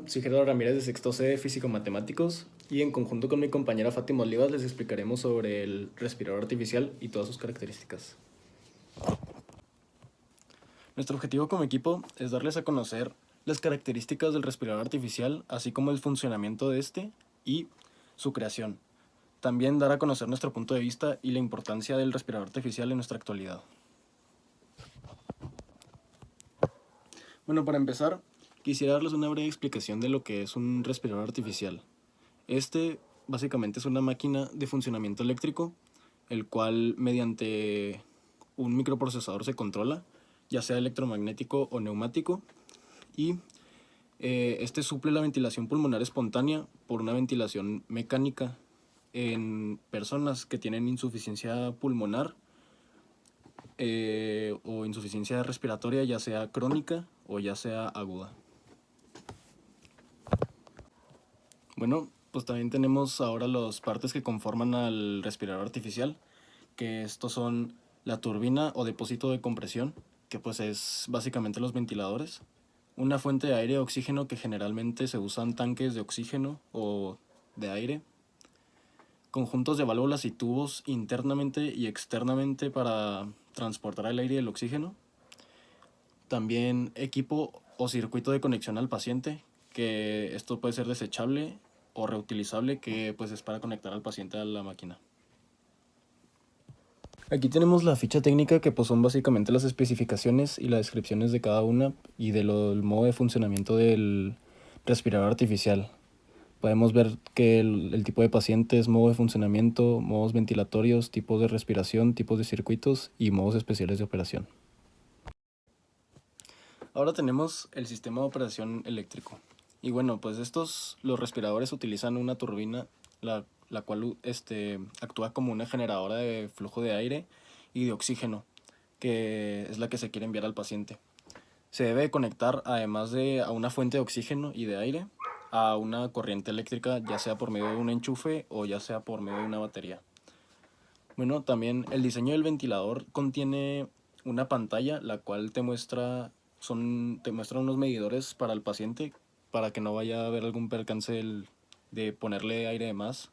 Soy Gerardo Ramírez de Sexto C de Físico Matemáticos y en conjunto con mi compañera Fátima Olivas les explicaremos sobre el respirador artificial y todas sus características. Nuestro objetivo como equipo es darles a conocer las características del respirador artificial, así como el funcionamiento de este y su creación. También dar a conocer nuestro punto de vista y la importancia del respirador artificial en nuestra actualidad. Bueno, para empezar, quisiera darles una breve explicación de lo que es un respirador artificial. Este básicamente es una máquina de funcionamiento eléctrico, el cual mediante un microprocesador se controla, ya sea electromagnético o neumático, y este suple la ventilación pulmonar espontánea por una ventilación mecánica en personas que tienen insuficiencia pulmonar o insuficiencia respiratoria, ya sea crónica o ya sea aguda. Bueno, pues también tenemos ahora las partes que conforman al respirador artificial, que estos son la turbina o depósito de compresión, que pues es básicamente los ventiladores, una fuente de aire y oxígeno que generalmente se usan tanques de oxígeno o de aire, conjuntos de válvulas y tubos internamente y externamente para transportar el aire y el oxígeno, también equipo o circuito de conexión al paciente, que esto puede ser desechable o reutilizable, que pues es para conectar al paciente a la máquina. Aquí tenemos la ficha técnica, que pues son básicamente las especificaciones y las descripciones de cada una y del modo de funcionamiento del respirador artificial. Podemos ver que el tipo de pacientes, modo de funcionamiento, modos ventilatorios, tipos de respiración, tipos de circuitos y modos especiales de operación. Ahora tenemos el sistema de operación eléctrico. Y bueno, pues los respiradores utilizan una turbina, la cual actúa como una generadora de flujo de aire y de oxígeno, que es la que se quiere enviar al paciente. Se debe conectar, además de a una fuente de oxígeno y de aire, a una corriente eléctrica, ya sea por medio de un enchufe o ya sea por medio de una batería. Bueno, también el diseño del ventilador contiene una pantalla, la cual te muestra unos medidores para el paciente, para que no vaya a haber algún percance de ponerle aire de más.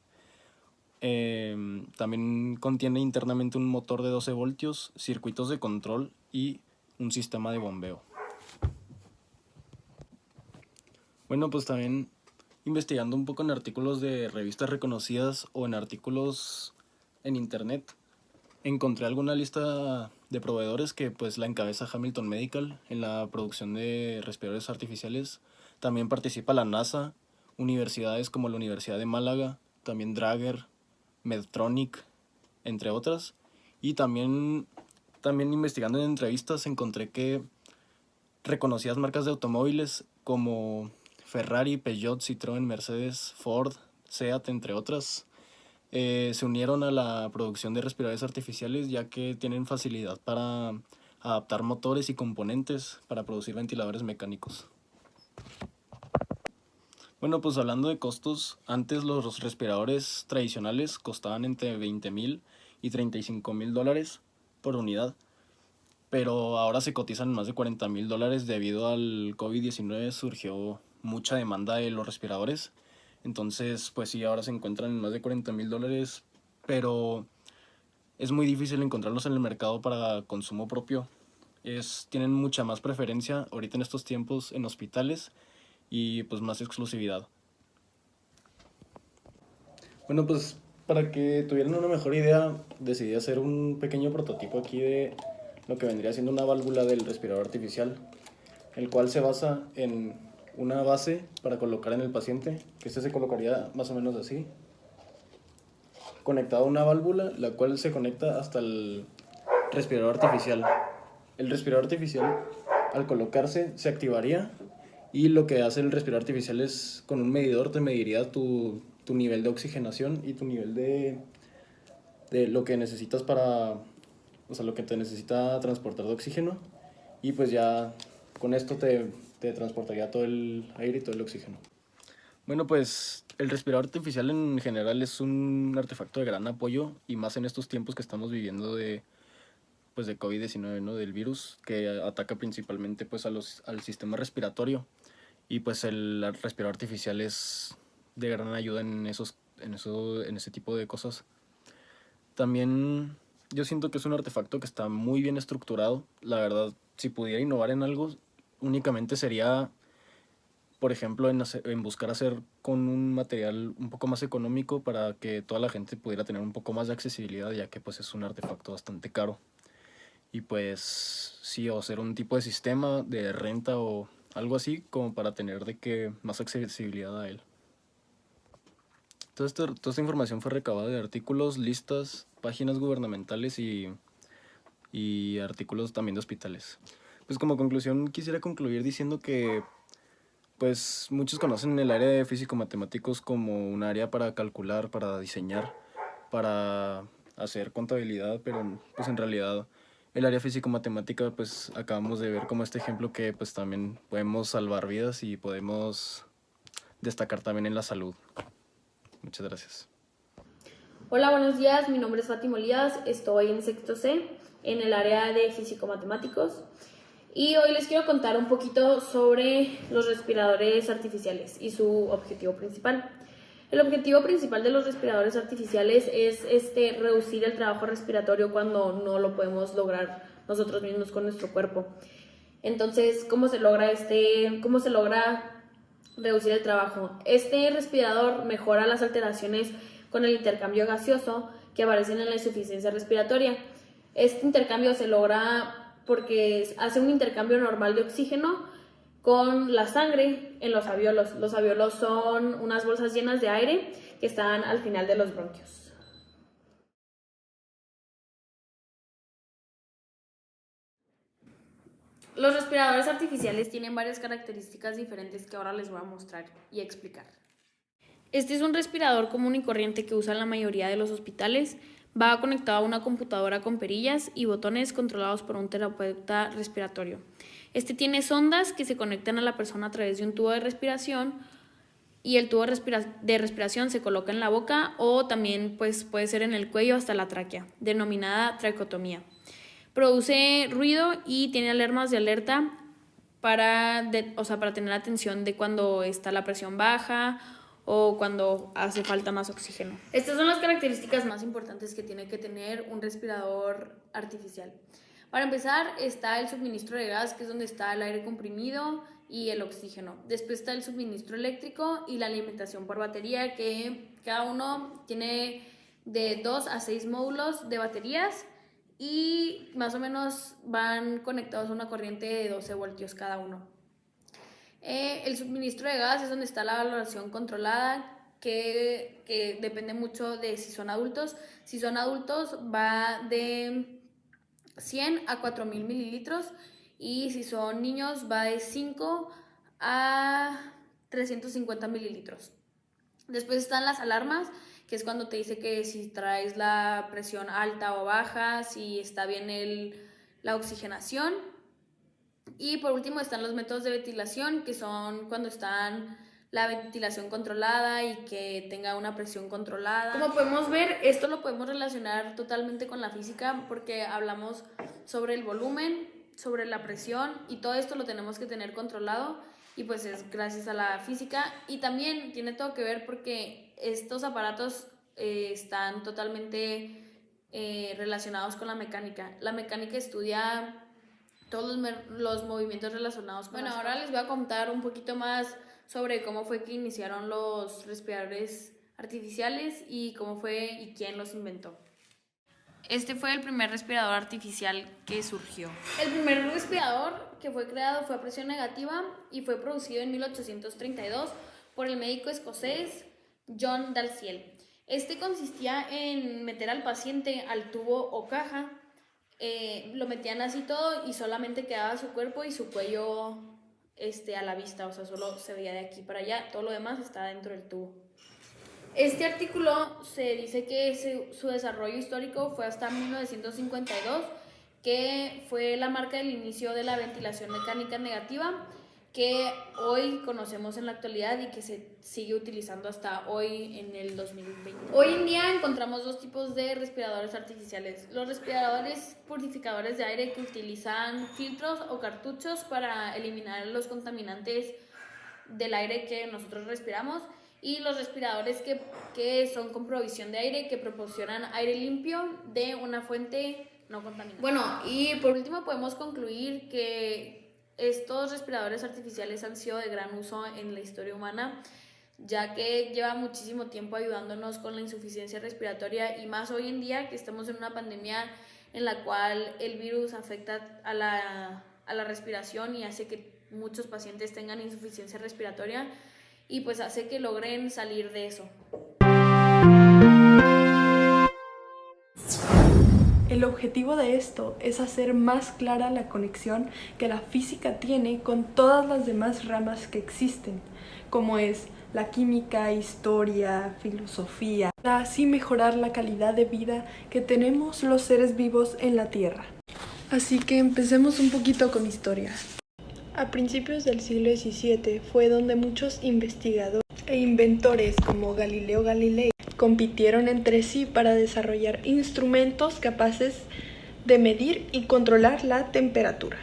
También contiene internamente un motor de 12 voltios, circuitos de control y un sistema de bombeo. Bueno, pues también investigando un poco en artículos de revistas reconocidas o en artículos en internet, encontré alguna lista de proveedores que pues la encabeza Hamilton Medical en la producción de respiradores artificiales. También participa la NASA, universidades como la Universidad de Málaga, también Drager, Medtronic, entre otras. Y también investigando en entrevistas encontré que reconocidas marcas de automóviles como Ferrari, Peugeot, Citroën, Mercedes, Ford, Seat, entre otras, se unieron a la producción de respiradores artificiales, ya que tienen facilidad para adaptar motores y componentes para producir ventiladores mecánicos. Bueno, pues hablando de costos, antes los respiradores tradicionales costaban entre 20,000 y 35,000 dólares por unidad, pero ahora se cotizan en más de 40,000 dólares debido al COVID-19. Surgió mucha demanda de los respiradores, entonces pues sí, ahora se encuentran en más de 40,000 dólares, pero es muy difícil encontrarlos en el mercado para consumo propio. Tienen mucha más preferencia ahorita en estos tiempos en hospitales y pues más exclusividad. Bueno, pues para que tuvieran una mejor idea, decidí hacer un pequeño prototipo aquí de lo que vendría siendo una válvula del respirador artificial, el cual se basa en una base para colocar en el paciente, que se colocaría más o menos así, conectado a una válvula, la cual se conecta hasta el respirador artificial. El respirador artificial, al colocarse, se activaría, y lo que hace el respirador artificial es, con un medidor, te mediría tu nivel de oxigenación y tu nivel de lo que necesitas o sea, lo que te necesita transportar de oxígeno, y pues ya con esto te transportaría todo el aire y todo el oxígeno. Bueno, pues El respirador artificial en general es un artefacto de gran apoyo y más en estos tiempos que estamos viviendo pues de COVID-19, ¿no? Del virus que ataca principalmente pues al sistema respiratorio y pues el respirador artificial es de gran ayuda en ese tipo de cosas. También yo siento que es un artefacto que está muy bien estructurado. La verdad, si pudiera innovar en algo, únicamente sería, por ejemplo, en buscar hacer con un material un poco más económico para que toda la gente pudiera tener un poco más de accesibilidad, ya que pues es un artefacto bastante caro. Y pues sí, o hacer un tipo de sistema de renta o algo así como para tener de que más accesibilidad a él. Toda esta información fue recabada de artículos, listas, páginas gubernamentales y artículos también de hospitales. Pues como conclusión quisiera concluir diciendo que pues muchos conocen el área de físico-matemáticos como un área para calcular, para diseñar, para hacer contabilidad, pero pues en realidad el área físico-matemática pues acabamos de ver como este ejemplo que pues también podemos salvar vidas y podemos destacar también en la salud. Muchas gracias. Hola, buenos días. Mi nombre es Fátima Olías. Estoy en sexto C en el área de físico-matemáticos y hoy les quiero contar un poquito sobre los respiradores artificiales y su objetivo principal. El objetivo principal de los respiradores artificiales es reducir el trabajo respiratorio cuando no lo podemos lograr nosotros mismos con nuestro cuerpo. Entonces, ¿cómo se logra reducir el trabajo? Este respirador mejora las alteraciones con el intercambio gaseoso que aparecen en la insuficiencia respiratoria. Este intercambio se logra porque hace un intercambio normal de oxígeno con la sangre en los alvéolos. Los alvéolos son unas bolsas llenas de aire que están al final de los bronquios. Los respiradores artificiales tienen varias características diferentes que ahora les voy a mostrar y explicar. Este es un respirador común y corriente que usan la mayoría de los hospitales. Va conectado a una computadora con perillas y botones controlados por un terapeuta respiratorio. Este tiene sondas que se conectan a la persona a través de un tubo de respiración y el tubo de respiración se coloca en la boca o también pues, puede ser en el cuello hasta la tráquea, denominada traqueotomía. Produce ruido y tiene alarmas de alerta para tener atención de cuando está la presión baja o cuando hace falta más oxígeno. Estas son las características más importantes que tiene que tener un respirador artificial. Para empezar está el suministro de gas, que es donde está el aire comprimido y el oxígeno. Después está el suministro eléctrico y la alimentación por batería, que cada uno tiene de 2 a 6 módulos de baterías y más o menos van conectados a una corriente de 12 voltios cada uno. El suministro de gas es donde está la valoración controlada, que depende mucho de si son adultos. Si son adultos va de 100 a 4000 mililitros y si son niños va de 5 a 350 mililitros. Después están las alarmas, que es cuando te dice que si traes la presión alta o baja, si está bien la oxigenación. Y por último están los métodos de ventilación, que son cuando están la ventilación controlada y que tenga una presión controlada. Como podemos ver, esto lo podemos relacionar totalmente con la física porque hablamos sobre el volumen, sobre la presión y todo esto lo tenemos que tener controlado y pues es gracias a la física y también tiene todo que ver porque estos aparatos están totalmente relacionados con la mecánica. La mecánica estudia todos los movimientos relacionados con ahora les voy a contar un poquito más sobre cómo fue que iniciaron los respiradores artificiales y cómo fue y quién los inventó. Este fue el primer respirador artificial que surgió. El primer respirador que fue creado fue a presión negativa y fue producido en 1832 por el médico escocés John Dalziel. Este consistía en meter al paciente al tubo o caja, lo metían así todo y solamente quedaba su cuerpo y su cuello a la vista, o sea, solo se veía de aquí para allá, todo lo demás está dentro del tubo. Este artículo se dice que su desarrollo histórico fue hasta 1952, que fue la marca del inicio de la ventilación mecánica negativa, que hoy conocemos en la actualidad y que se sigue utilizando hasta hoy en el 2020. Hoy en día encontramos dos tipos de respiradores artificiales. Los respiradores purificadores de aire que utilizan filtros o cartuchos para eliminar los contaminantes del aire que nosotros respiramos, y los respiradores que son con provisión de aire, que proporcionan aire limpio de una fuente no contaminante. Bueno, y por último podemos concluir que estos respiradores artificiales han sido de gran uso en la historia humana, ya que lleva muchísimo tiempo ayudándonos con la insuficiencia respiratoria, y más hoy en día que estamos en una pandemia en la cual el virus afecta a la respiración y hace que muchos pacientes tengan insuficiencia respiratoria, y pues hace que logren salir de eso. El objetivo de esto es hacer más clara la conexión que la física tiene con todas las demás ramas que existen, como es la química, historia, filosofía, para así mejorar la calidad de vida que tenemos los seres vivos en la Tierra. Así que empecemos un poquito con historia. A principios del siglo XVII fue donde muchos investigadores e inventores como Galileo Galilei compitieron entre sí para desarrollar instrumentos capaces de medir y controlar la temperatura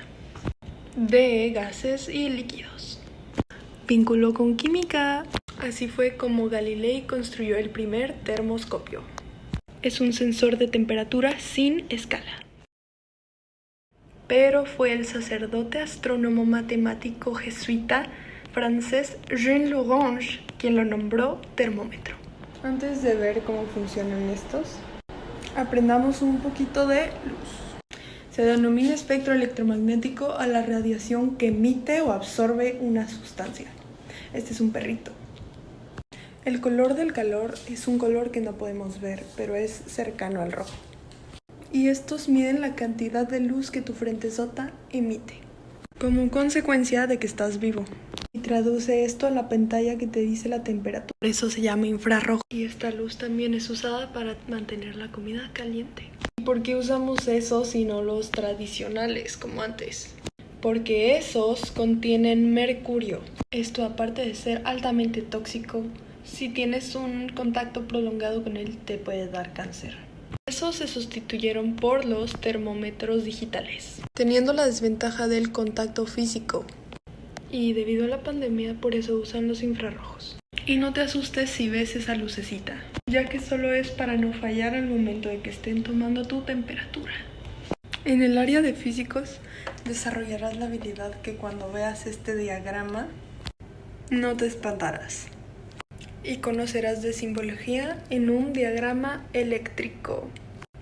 de gases y líquidos. Vínculo con química. Así fue como Galilei construyó el primer termoscopio. Es un sensor de temperatura sin escala. Pero fue el sacerdote astrónomo matemático jesuita francés Jean Lagrange quien lo nombró termómetro. Antes de ver cómo funcionan estos, aprendamos un poquito de luz. Se denomina espectro electromagnético a la radiación que emite o absorbe una sustancia. Este es un perrito. El color del calor es un color que no podemos ver, pero es cercano al rojo. Y estos miden la cantidad de luz que tu frentezota emite, como consecuencia de que estás vivo. Y traduce esto a la pantalla que te dice la temperatura. Por eso se llama infrarrojo. Y esta luz también es usada para mantener la comida caliente. ¿Y por qué usamos esos y no los tradicionales como antes? Porque esos contienen mercurio. Esto, aparte de ser altamente tóxico, si tienes un contacto prolongado con él te puede dar cáncer. Esos se sustituyeron por los termómetros digitales, teniendo la desventaja del contacto físico. Y debido a la pandemia, por eso usan los infrarrojos. Y no te asustes si ves esa lucecita, ya que solo es para no fallar al momento de que estén tomando tu temperatura. En el área de físicos, desarrollarás la habilidad que cuando veas este diagrama, no te espantarás. Y conocerás de simbología en un diagrama eléctrico.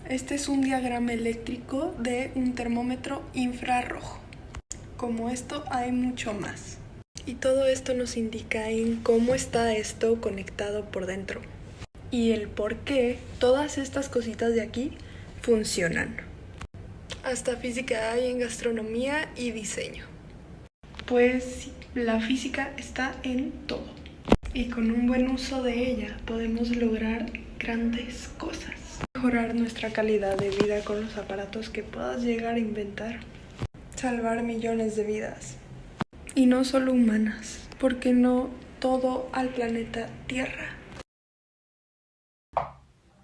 Este es un diagrama eléctrico de un termómetro infrarrojo. Como esto hay mucho más. Y todo esto nos indica en cómo está esto conectado por dentro. Y el por qué todas estas cositas de aquí funcionan. Hasta física hay en gastronomía y diseño. Pues la física está en todo. Y con un buen uso de ella podemos lograr grandes cosas. Mejorar nuestra calidad de vida con los aparatos que puedas llegar a inventar. Salvar millones de vidas. Y no solo humanas, porque no todo al planeta Tierra.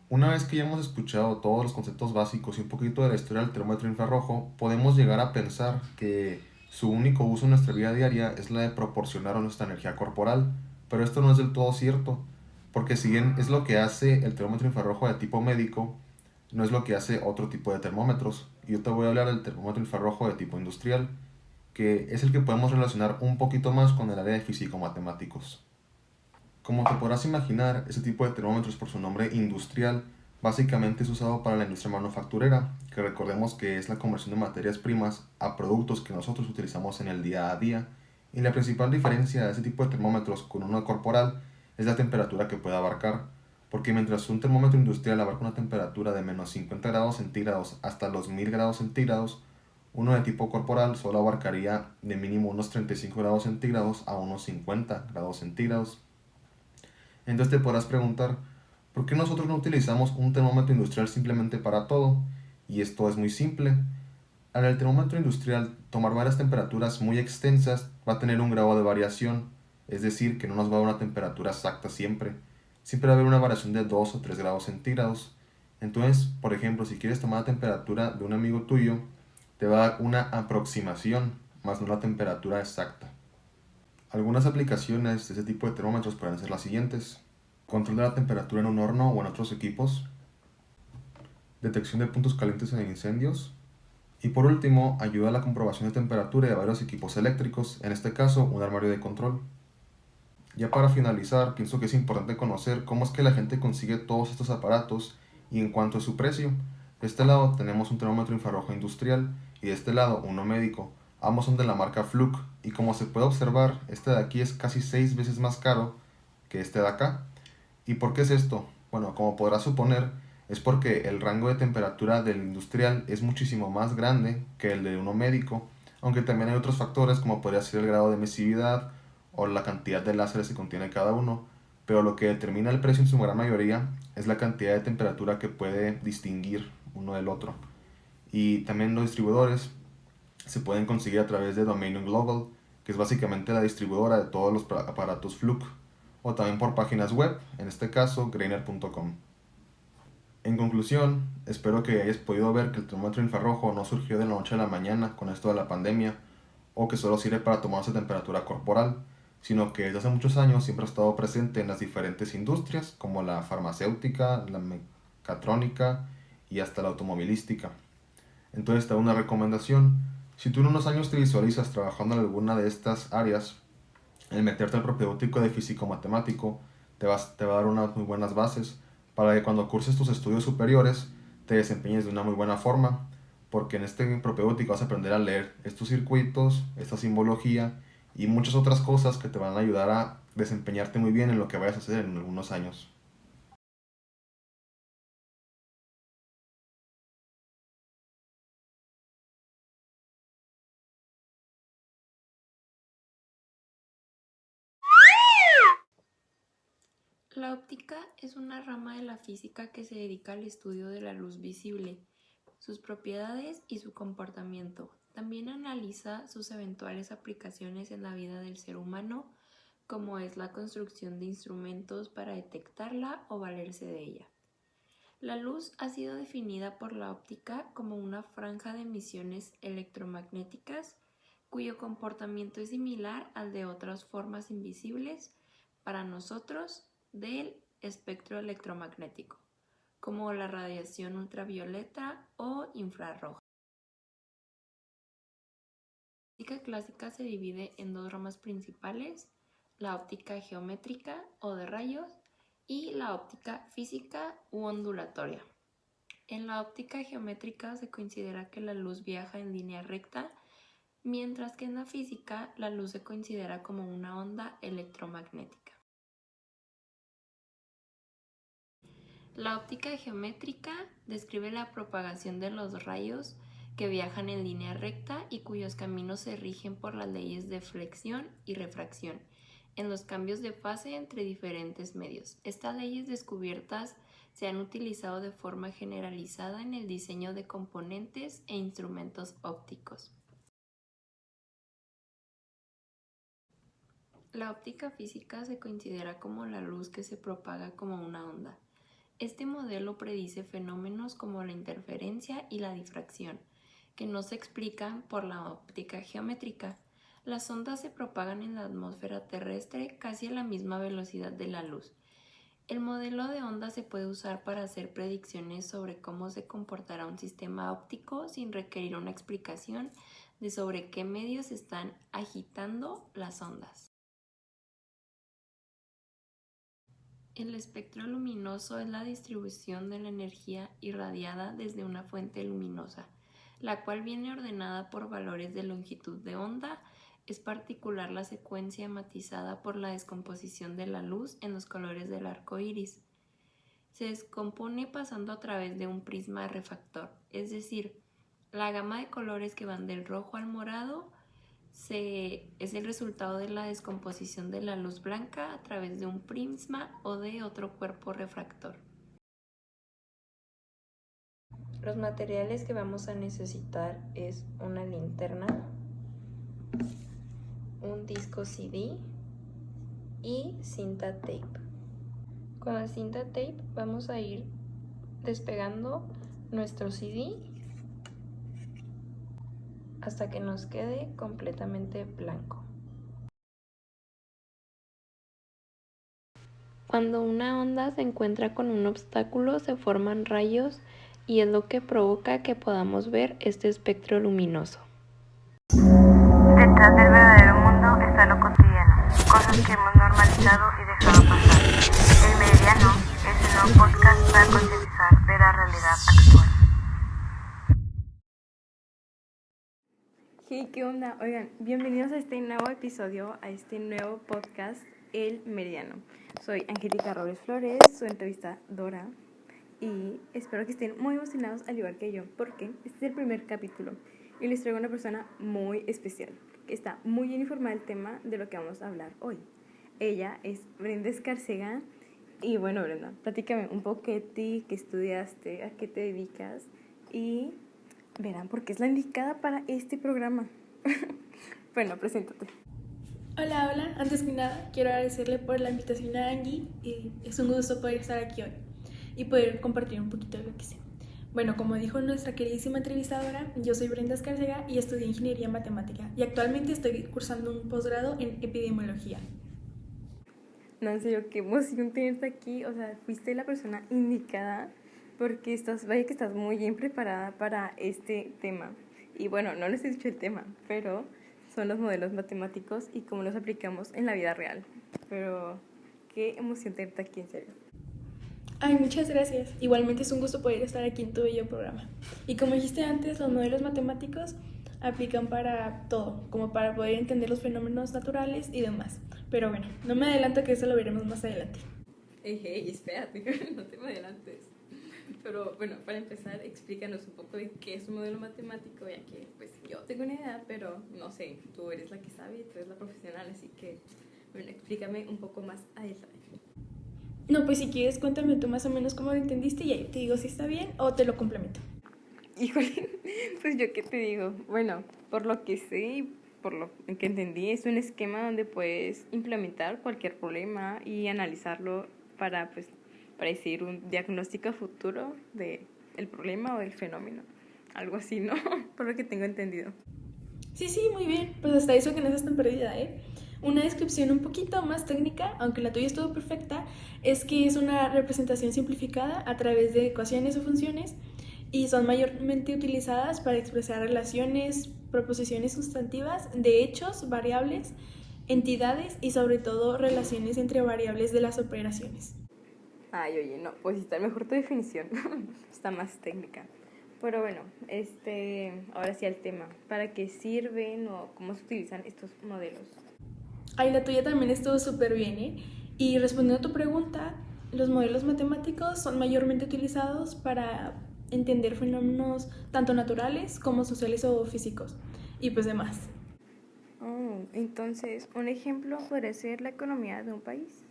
Una vez que ya hemos escuchado todos los conceptos básicos y un poquito de la historia del termómetro infrarrojo, podemos llegar a pensar que su único uso en nuestra vida diaria es la de proporcionar nuestra energía corporal, pero esto no es del todo cierto, porque si bien es lo que hace el termómetro infrarrojo de tipo médico, no es lo que hace otro tipo de termómetros. Y yo te voy a hablar del termómetro infrarrojo de tipo industrial, que es el que podemos relacionar un poquito más con el área de físico-matemáticos. Como te podrás imaginar, ese tipo de termómetros, por su nombre industrial, básicamente es usado para la industria manufacturera, que recordemos que es la conversión de materias primas a productos que nosotros utilizamos en el día a día. Y la principal diferencia de ese tipo de termómetros con uno corporal es la temperatura que puede abarcar, porque mientras un termómetro industrial abarca una temperatura de menos 50 grados centígrados hasta los 1000 grados centígrados, uno de tipo corporal solo abarcaría de mínimo unos 35 grados centígrados a unos 50 grados centígrados. Entonces te podrás preguntar, ¿por qué nosotros no utilizamos un termómetro industrial simplemente para todo? Y esto es muy simple. Al termómetro industrial tomar varias temperaturas muy extensas va a tener un grado de variación, es decir, que no nos va a dar una temperatura exacta siempre. Siempre va a haber una variación de 2 o 3 grados centígrados. Entonces, por ejemplo, si quieres tomar la temperatura de un amigo tuyo, te va a dar una aproximación, más no la temperatura exacta. Algunas aplicaciones de este tipo de termómetros pueden ser las siguientes: control de la temperatura en un horno o en otros equipos, detección de puntos calientes en incendios, y por último, ayuda a la comprobación de temperatura de varios equipos eléctricos, en este caso un armario de control. Ya para finalizar, pienso que es importante conocer cómo es que la gente consigue todos estos aparatos y en cuanto a su precio. De este lado tenemos un termómetro infrarrojo industrial y de este lado uno médico. Ambos son de la marca Fluke y como se puede observar, este de aquí es casi 6 veces más caro que este de acá. ¿Y por qué es esto? Bueno, como podrás suponer, es porque el rango de temperatura del industrial es muchísimo más grande que el de uno médico, aunque también hay otros factores como podría ser el grado de emisividad o la cantidad de láseres que contiene cada uno, pero lo que determina el precio en su gran mayoría es la cantidad de temperatura que puede distinguir uno del otro. Y también los distribuidores se pueden conseguir a través de Dominion Global, que es básicamente la distribuidora de todos los aparatos Fluke, o también por páginas web, en este caso Greiner.com. En conclusión, espero que hayas podido ver que el termómetro infrarrojo no surgió de la noche a la mañana con esto de la pandemia, o que solo sirve para tomarse temperatura corporal, sino que desde hace muchos años siempre ha estado presente en las diferentes industrias, como la farmacéutica, la mecatrónica y hasta la automovilística. Entonces te hago una recomendación: si tú en unos años te visualizas trabajando en alguna de estas áreas, el meterte al propedéutico de físico-matemático te va a dar unas muy buenas bases para que cuando curses tus estudios superiores te desempeñes de una muy buena forma, porque en este propedéutico vas a aprender a leer estos circuitos, esta simbología y muchas otras cosas que te van a ayudar a desempeñarte muy bien en lo que vayas a hacer en algunos años. La óptica es una rama de la física que se dedica al estudio de la luz visible, sus propiedades y su comportamiento. También analiza sus eventuales aplicaciones en la vida del ser humano, como es la construcción de instrumentos para detectarla o valerse de ella. La luz ha sido definida por la óptica como una franja de emisiones electromagnéticas cuyo comportamiento es similar al de otras formas invisibles para nosotros del espectro electromagnético, como la radiación ultravioleta o infrarroja. La óptica clásica se divide en dos ramas principales: la óptica geométrica o de rayos y la óptica física u ondulatoria. En la óptica geométrica se considera que la luz viaja en línea recta, mientras que en la física la luz se considera como una onda electromagnética. La óptica geométrica describe la propagación de los rayos que viajan en línea recta y cuyos caminos se rigen por las leyes de flexión y refracción en los cambios de fase entre diferentes medios. Estas leyes descubiertas se han utilizado de forma generalizada en el diseño de componentes e instrumentos ópticos. La óptica física se considera como la luz que se propaga como una onda. Este modelo predice fenómenos como la interferencia y la difracción, que no se explican por la óptica geométrica. Las ondas se propagan en la atmósfera terrestre casi a la misma velocidad de la luz. El modelo de onda se puede usar para hacer predicciones sobre cómo se comportará un sistema óptico sin requerir una explicación de sobre qué medios están agitando las ondas. El espectro luminoso es la distribución de la energía irradiada desde una fuente luminosa, la cual viene ordenada por valores de longitud de onda. Es particular la secuencia matizada por la descomposición de la luz en los colores del arco iris. Se descompone pasando a través de un prisma refractor, es decir, la gama de colores que van del rojo al morado es el resultado de la descomposición de la luz blanca a través de un prisma o de otro cuerpo refractor. Los materiales que vamos a necesitar es una linterna, un disco CD y cinta tape. Con la cinta tape vamos a ir despegando nuestro CD hasta que nos quede completamente blanco. Cuando una onda se encuentra con un obstáculo, se forman rayos y es lo que provoca que podamos ver este espectro luminoso. Detrás del verdadero mundo está lo cotidiano, cosas que hemos normalizado y dejado pasar. El Meridiano es el nuevo podcast para concientizar de la realidad actual. Hey, ¿qué onda? Oigan, bienvenidos a este nuevo episodio, a este nuevo podcast, El Meridiano. Soy Angélica Robles Flores, su entrevistadora, y espero que estén muy emocionados al igual que yo, porque este es el primer capítulo y les traigo una persona muy especial, que está muy bien informada del tema de lo que vamos a hablar hoy. Ella es Brenda Escárcega, y bueno, Brenda, platícame un poco de ti, qué estudiaste, a qué te dedicas, y verán por qué es la indicada para este programa. Bueno, preséntate. Hola, antes que nada quiero agradecerle por la invitación a Angie y es un gusto poder estar aquí hoy y poder compartir un poquito de lo que sé. Bueno, como dijo nuestra queridísima entrevistadora, yo soy Brenda Escárcega y estudié Ingeniería Matemática y actualmente estoy cursando un posgrado en Epidemiología. No, en serio, qué emoción tenerte aquí, o sea, fuiste la persona indicada porque vaya que estás muy bien preparada para este tema. Y bueno, no les he dicho el tema, pero son los modelos matemáticos y cómo los aplicamos en la vida real. Pero qué emoción tenerte aquí, en serio. Ay, muchas gracias. Igualmente es un gusto poder estar aquí en tu bello programa. Y como dijiste antes, los modelos matemáticos aplican para todo, como para poder entender los fenómenos naturales y demás. Pero bueno, no me adelanto que eso lo veremos más adelante. Hey, espérate, no te me adelantes. Pero bueno, para empezar, explícanos un poco de qué es un modelo matemático, ya que pues yo tengo una idea, pero no sé, tú eres la que sabe, tú eres la profesional, así que bueno, explícame un poco más a detalle. No, pues si quieres cuéntame tú más o menos cómo lo entendiste y ahí te digo si está bien o te lo complemento. Híjole, pues yo qué te digo, bueno, por lo que sé y por lo que entendí, es un esquema donde puedes implementar cualquier problema y analizarlo para pues decir un diagnóstico futuro del problema o del fenómeno. Algo así, ¿no? Por lo que tengo entendido. Sí, muy bien. Pues hasta eso que no estás tan perdida, ¿eh? Una descripción un poquito más técnica, aunque la tuya estuvo perfecta, es que es una representación simplificada a través de ecuaciones o funciones y son mayormente utilizadas para expresar relaciones, proposiciones sustantivas de hechos, variables, entidades y sobre todo relaciones entre variables de las operaciones. Ay, oye, no, pues está mejor tu definición, está más técnica. Pero bueno, ahora sí al tema. ¿Para qué sirven o cómo se utilizan estos modelos? Ay, la tuya también estuvo súper bien, ¿eh? Y respondiendo a tu pregunta, los modelos matemáticos son mayormente utilizados para entender fenómenos tanto naturales como sociales o físicos y pues demás. Oh, entonces, un ejemplo podría ser la economía de un país.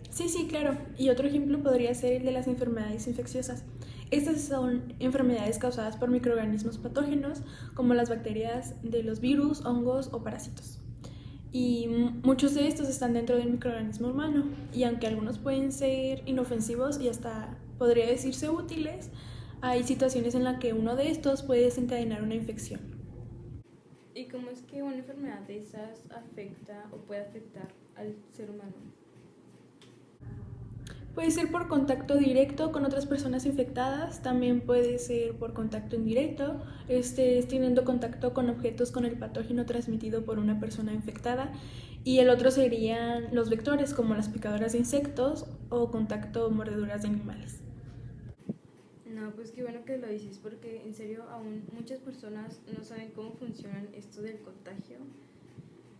Sí, claro. Y otro ejemplo podría ser el de las enfermedades infecciosas. Estas son enfermedades causadas por microorganismos patógenos como las bacterias de los virus, hongos o parásitos. Y muchos de estos están dentro del microorganismo humano y aunque algunos pueden ser inofensivos y hasta podría decirse útiles, hay situaciones en las que uno de estos puede desencadenar una infección. ¿Y cómo es que una enfermedad de esas afecta o puede afectar al ser humano? Puede ser por contacto directo con otras personas infectadas, también puede ser por contacto indirecto, teniendo contacto con objetos con el patógeno transmitido por una persona infectada, y el otro serían los vectores como las picadoras de insectos o contacto o mordeduras de animales. No, pues qué bueno que lo dices, porque en serio aún muchas personas no saben cómo funcionan esto del contagio,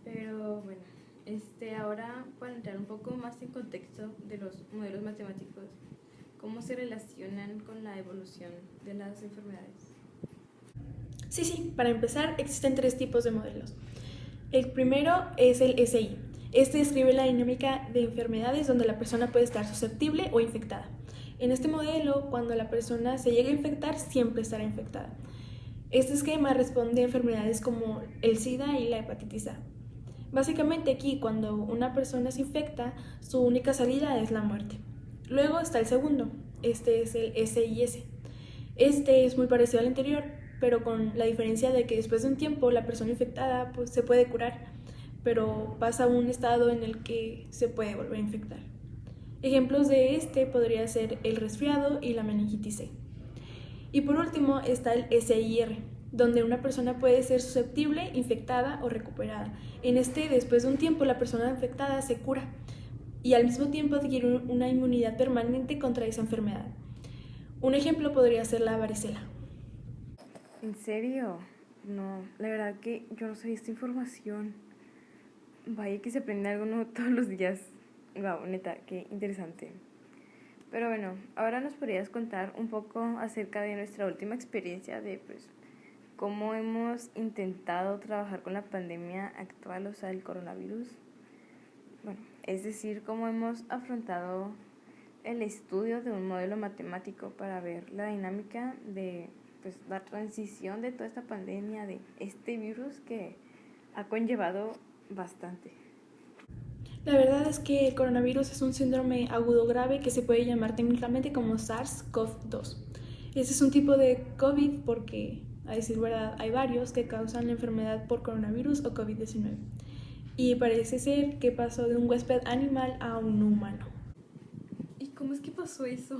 pero bueno. Ahora, para entrar un poco más en contexto de los modelos matemáticos, ¿cómo se relacionan con la evolución de las enfermedades? Sí, para empezar existen 3 tipos de modelos. El primero es el SI. Este describe la dinámica de enfermedades donde la persona puede estar susceptible o infectada. En este modelo, cuando la persona se llega a infectar, siempre estará infectada. Este esquema responde a enfermedades como el SIDA y la hepatitis A. Básicamente aquí, cuando una persona se infecta, su única salida es la muerte. Luego está el segundo, este es el SIS. Este es muy parecido al anterior, pero con la diferencia de que después de un tiempo la persona infectada pues, se puede curar, pero pasa a un estado en el que se puede volver a infectar. Ejemplos de este podría ser el resfriado y la meningitis C. Y por último está el SIR, donde una persona puede ser susceptible, infectada o recuperada. En este, después de un tiempo, la persona infectada se cura y al mismo tiempo adquiere una inmunidad permanente contra esa enfermedad. Un ejemplo podría ser la varicela. ¿En serio? No, la verdad que yo no sabía esta información. Vaya que se aprende algo nuevo todos los días. Wow, neta, qué interesante. Pero bueno, ahora nos podrías contar un poco acerca de nuestra última experiencia de cómo hemos intentado trabajar con la pandemia actual, o sea, el coronavirus. Bueno, es decir, cómo hemos afrontado el estudio de un modelo matemático para ver la dinámica de la transición de toda esta pandemia, de este virus que ha conllevado bastante. La verdad es que el coronavirus es un síndrome agudo grave que se puede llamar técnicamente como SARS-CoV-2. Este es un tipo de COVID porque, a decir verdad, hay varios que causan la enfermedad por coronavirus o COVID-19. Y parece ser que pasó de un huésped animal a un humano. ¿Y cómo es que pasó eso?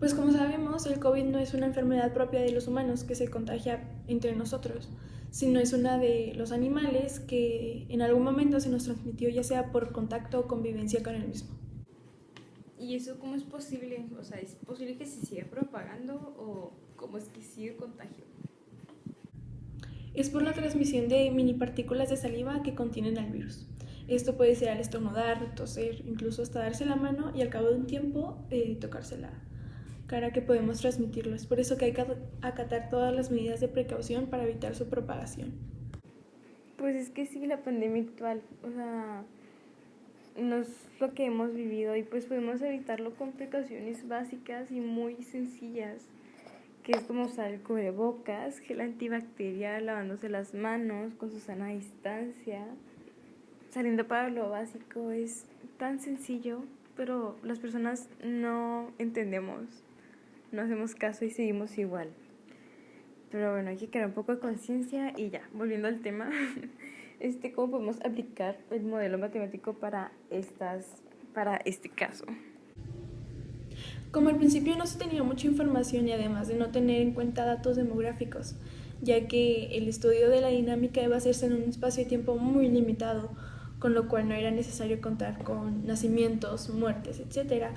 Pues como sabemos, el COVID no es una enfermedad propia de los humanos que se contagia entre nosotros, sino es una de los animales que en algún momento se nos transmitió, ya sea por contacto o convivencia con el mismo. ¿Y eso cómo es posible? O sea, ¿es posible que se siga propagando o cómo es que sigue el contagio? Es por la transmisión de mini partículas de saliva que contienen al virus. Esto puede ser al estornudar, toser, incluso hasta darse la mano y al cabo de un tiempo tocarse la cara que podemos transmitirlo. Es por eso que hay que acatar todas las medidas de precaución para evitar su propagación. Pues es que sí, la pandemia actual, o sea, no es lo que hemos vivido y pues podemos evitarlo con precauciones básicas y muy sencillas, que es como usar el cubrebocas, gel antibacterial, lavándose las manos con su sana distancia, saliendo para lo básico. Es tan sencillo, pero las personas no entendemos, no hacemos caso y seguimos igual. Pero bueno, hay que crear un poco de conciencia y ya, volviendo al tema, ¿cómo podemos aplicar el modelo matemático para este caso? Como al principio no se tenía mucha información y además de no tener en cuenta datos demográficos, ya que el estudio de la dinámica iba a hacerse en un espacio de tiempo muy limitado, con lo cual no era necesario contar con nacimientos, muertes, etc.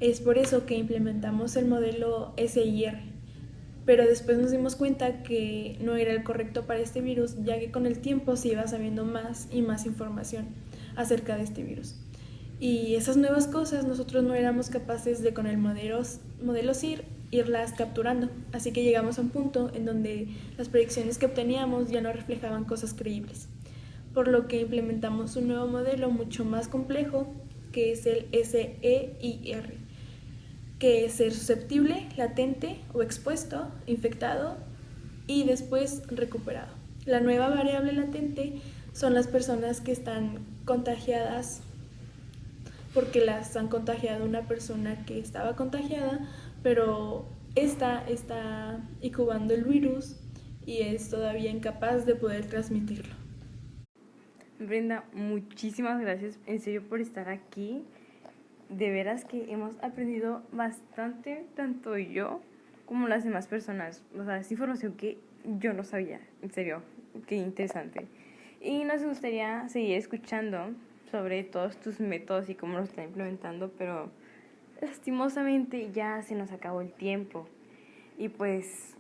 Es por eso que implementamos el modelo SIR, pero después nos dimos cuenta que no era el correcto para este virus, ya que con el tiempo se iba sabiendo más y más información acerca de este virus. Y esas nuevas cosas nosotros no éramos capaces de con el modelo SIR irlas capturando, así que llegamos a un punto en donde las predicciones que obteníamos ya no reflejaban cosas creíbles, por lo que implementamos un nuevo modelo mucho más complejo que es el SEIR, que es ser susceptible, latente o expuesto, infectado y después recuperado. La nueva variable latente son las personas que están contagiadas porque las han contagiado una persona que estaba contagiada, pero esta está incubando el virus y es todavía incapaz de poder transmitirlo. Brenda, muchísimas gracias en serio por estar aquí. De veras que hemos aprendido bastante, tanto yo como las demás personas. O sea, es información que yo no sabía, en serio, qué interesante. Y nos gustaría seguir escuchando sobre todos tus métodos y cómo los están implementando, pero lastimosamente ya se nos acabó el tiempo. Y pues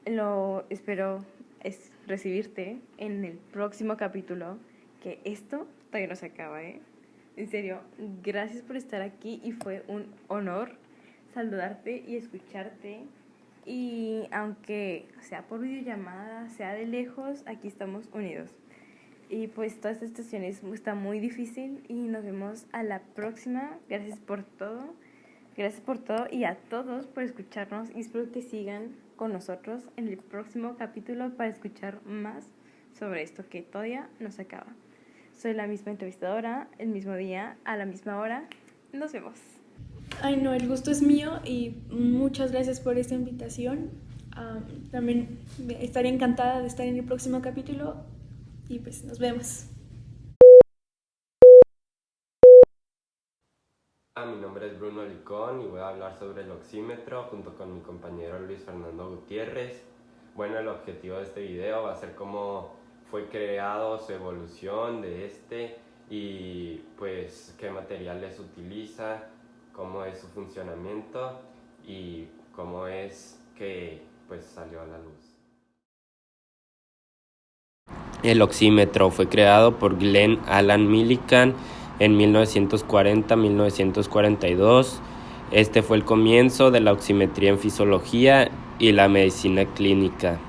lo espero es recibirte en el próximo capítulo, que esto todavía no se acaba, ¿eh? En serio, gracias por estar aquí y fue un honor saludarte y escucharte. Y aunque sea por videollamada, sea de lejos, aquí estamos unidos. Y pues toda esta situación está muy difícil y nos vemos a la próxima. Gracias por todo Gracias por todo y a todos por escucharnos y espero que sigan con nosotros en el próximo capítulo para escuchar más sobre esto que todavía no se acaba. Soy la misma entrevistadora, el mismo día, a la misma hora. Nos vemos. Ay, no, el gusto es mío y muchas gracias por esta invitación. También estaría encantada de estar en el próximo capítulo y pues nos vemos. Mi nombre es Bruno Licón y voy a hablar sobre el oxímetro junto con mi compañero Luis Fernando Gutiérrez. Bueno, el objetivo de este video va a ser cómo fue creado, su evolución de y pues qué materiales utiliza, cómo es su funcionamiento y cómo es que pues salió a la luz. El oxímetro fue creado por Glenn Alan Millikan en 1940-1942. Este fue el comienzo de la oximetría en fisiología y la medicina clínica.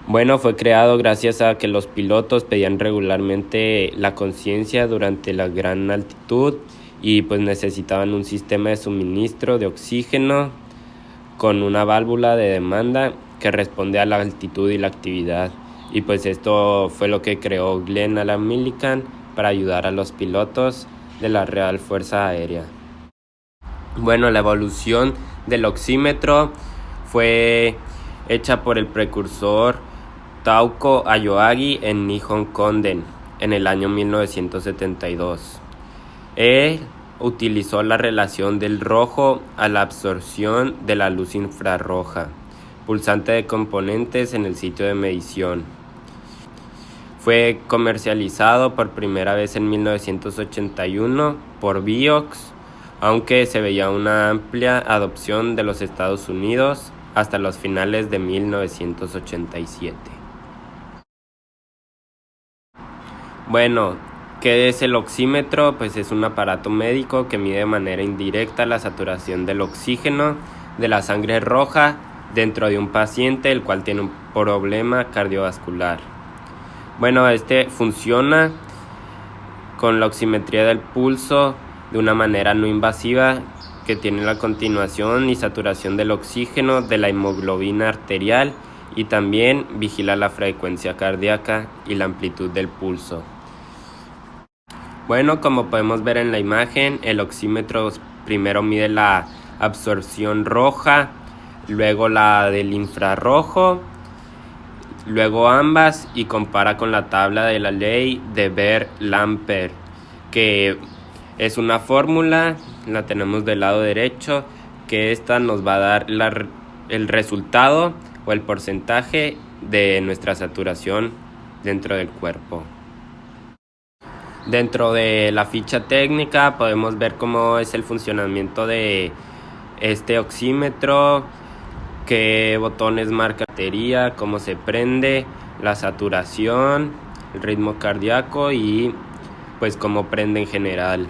Bueno, fue creado gracias a que los pilotos pedían regularmente la conciencia durante la gran altitud y pues necesitaban un sistema de suministro de oxígeno con una válvula de demanda que responde a la altitud y la actividad. Y pues esto fue lo que creó Glenn Alan Millikan para ayudar a los pilotos de la Real Fuerza Aérea. Bueno, la evolución del oxímetro fue hecha por el precursor Tauko Ayoagi en Nihon Konden en el año 1972. Él utilizó la relación del rojo a la absorción de la luz infrarroja, pulsante de componentes en el sitio de medición. Fue comercializado por primera vez en 1981 por Vioxx, aunque se veía una amplia adopción de los Estados Unidos hasta los finales de 1987. Bueno, ¿qué es el oxímetro? Pues es un aparato médico que mide de manera indirecta la saturación del oxígeno de la sangre roja dentro de un paciente el cual tiene un problema cardiovascular. Bueno, este funciona con la oximetría del pulso de una manera no invasiva que tiene la continuación y saturación del oxígeno de la hemoglobina arterial y también vigila la frecuencia cardíaca y la amplitud del pulso. Bueno, como podemos ver en la imagen, el oxímetro primero mide la absorción roja, luego la del infrarrojo, luego ambas y compara con la tabla de la ley de Beer-Lamper, que es una fórmula, la tenemos del lado derecho, que esta nos va a dar el resultado o el porcentaje de nuestra saturación dentro del cuerpo. Dentro de la ficha técnica podemos ver cómo es el funcionamiento de este oxímetro, qué botones marca la batería, cómo se prende, la saturación, el ritmo cardíaco y pues cómo prende en general.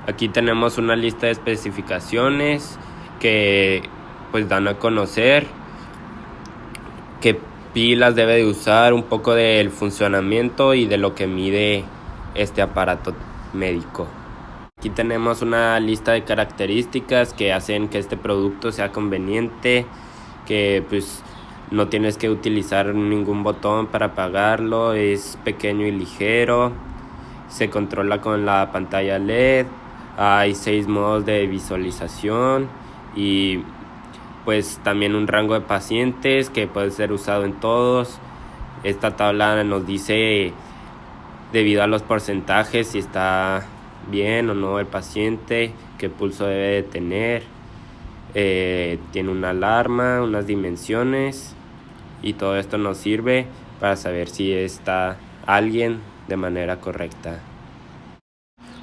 Aquí tenemos una lista de especificaciones que pues dan a conocer qué pilas debe de usar, un poco del funcionamiento y de lo que mide este aparato médico. Aquí tenemos una lista de características que hacen que este producto sea conveniente, que pues no tienes que utilizar ningún botón para apagarlo, es pequeño y ligero, se controla con la pantalla LED, hay 6 modos de visualización y pues también un rango de pacientes que puede ser usado en todos. Esta tabla nos dice debido a los porcentajes si está bien o no el paciente, qué pulso debe de tener, tiene una alarma, unas dimensiones y todo esto nos sirve para saber si está alguien de manera correcta.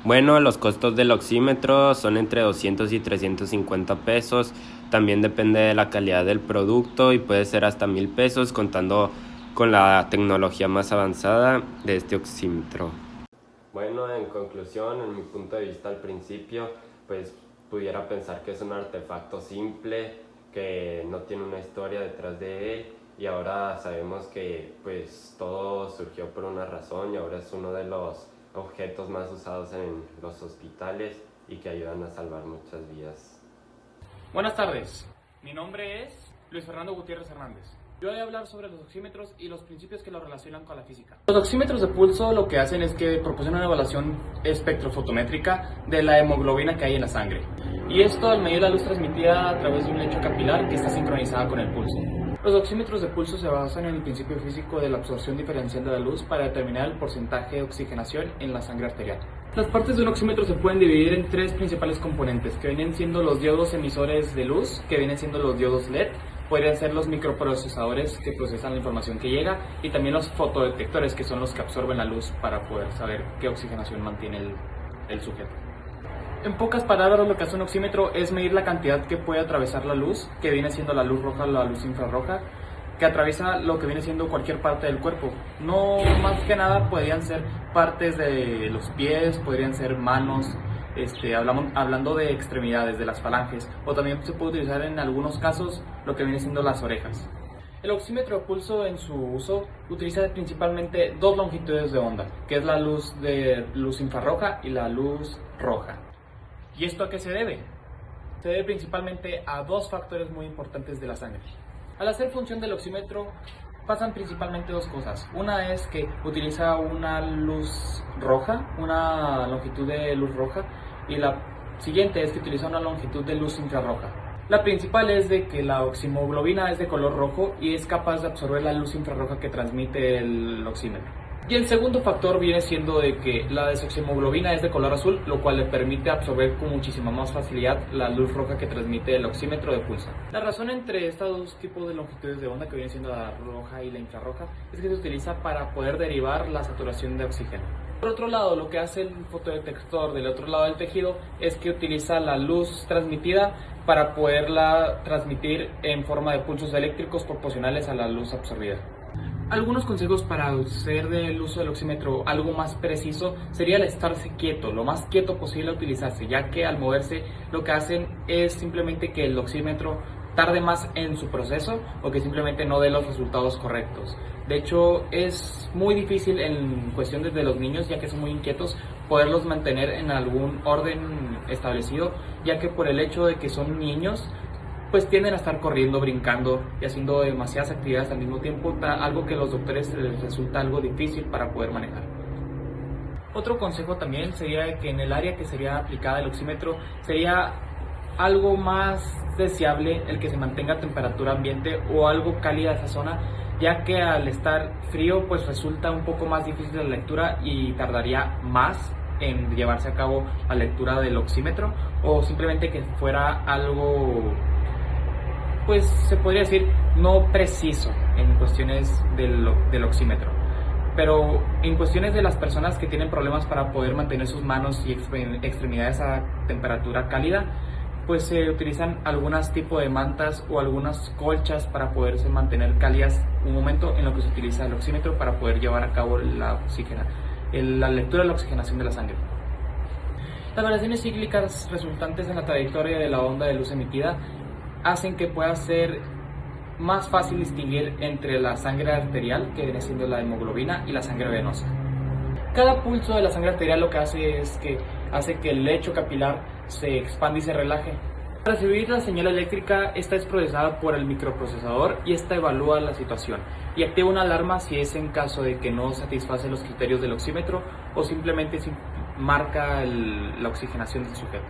Bueno, los costos del oxímetro son entre 200 y 350 pesos, también depende de la calidad del producto y puede ser hasta 1,000 pesos contando con la tecnología más avanzada de este oxímetro. Bueno, en conclusión, en mi punto de vista al principio, pues pudiera pensar que es un artefacto simple, que no tiene una historia detrás de él y ahora sabemos que pues todo surgió por una razón y ahora es uno de los objetos más usados en los hospitales y que ayudan a salvar muchas vidas. Buenas tardes, mi nombre es Luis Fernando Gutiérrez Hernández. Yo voy a hablar sobre los oxímetros y los principios que los relacionan con la física. Los oxímetros de pulso lo que hacen es que proporcionan una evaluación espectrofotométrica de la hemoglobina que hay en la sangre. Y esto al medir la luz transmitida a través de un lecho capilar que está sincronizada con el pulso. Los oxímetros de pulso se basan en el principio físico de la absorción diferencial de la luz para determinar el porcentaje de oxigenación en la sangre arterial. Las partes de un oxímetro se pueden dividir en tres principales componentes, que vienen siendo los diodos emisores de luz, que vienen siendo los diodos LED, podrían ser los microprocesadores que procesan la información que llega, y también los fotodetectores, que son los que absorben la luz para poder saber qué oxigenación mantiene el sujeto. En pocas palabras, lo que hace un oxímetro es medir la cantidad que puede atravesar la luz, que viene siendo la luz roja o la luz infrarroja, que atraviesa lo que viene siendo cualquier parte del cuerpo. No, más que nada podrían ser partes de los pies, podrían ser manos, hablando de extremidades, de las falanges, o también se puede utilizar en algunos casos lo que viene siendo las orejas. El oxímetro de pulso en su uso utiliza principalmente dos longitudes de onda, que es la luz infrarroja y la luz roja. ¿Y esto a qué se debe? Se debe principalmente a dos factores muy importantes de la sangre. Al hacer función del oxímetro pasan principalmente dos cosas. Una es que utiliza una luz roja, una longitud de luz roja, y la siguiente es que utiliza una longitud de luz infrarroja. La principal es de que la oxihemoglobina es de color rojo y es capaz de absorber la luz infrarroja que transmite el oxímetro. Y el segundo factor viene siendo de que la desoxihemoglobina es de color azul, lo cual le permite absorber con muchísima más facilidad la luz roja que transmite el oxímetro de pulso. La razón entre estos dos tipos de longitudes de onda, que vienen siendo la roja y la infrarroja, es que se utiliza para poder derivar la saturación de oxígeno. Por otro lado, lo que hace el fotodetector del otro lado del tejido es que utiliza la luz transmitida para poderla transmitir en forma de pulsos eléctricos proporcionales a la luz absorbida. Algunos consejos para hacer del uso del oxímetro algo más preciso sería el estarse quieto, lo más quieto posible a utilizarse, ya que al moverse lo que hacen es simplemente que el oxímetro tarde más en su proceso o que simplemente no dé los resultados correctos. De hecho, es muy difícil en cuestión de los niños, ya que son muy inquietos, poderlos mantener en algún orden establecido, ya que por el hecho de que son niños, pues tienden a estar corriendo, brincando y haciendo demasiadas actividades al mismo tiempo, algo que a los doctores les resulta algo difícil para poder manejar. Otro consejo también sería que en el área que sería aplicada el oxímetro sería algo más deseable el que se mantenga a temperatura ambiente o algo cálida esa zona, ya que al estar frío pues resulta un poco más difícil la lectura y tardaría más en llevarse a cabo la lectura del oxímetro, o simplemente que fuera algo, pues se podría decir, no preciso en cuestiones del oxímetro. Pero en cuestiones de las personas que tienen problemas para poder mantener sus manos y extremidades a temperatura cálida, pues se utilizan algunos tipos de mantas o algunas colchas para poderse mantener cálidas un momento en lo que se utiliza el oxímetro para poder llevar a cabo la lectura de la oxigenación de la sangre. Las variaciones cíclicas resultantes en la trayectoria de la onda de luz emitida hacen que pueda ser más fácil distinguir entre la sangre arterial, que viene siendo la hemoglobina, y la sangre venosa. Cada pulso de la sangre arterial lo que hace es que hace que el lecho capilar se expande y se relaje. Para recibir la señal eléctrica, esta es procesada por el microprocesador y esta evalúa la situación y activa una alarma si es en caso de que no satisface los criterios del oxímetro o simplemente marca la oxigenación del sujeto.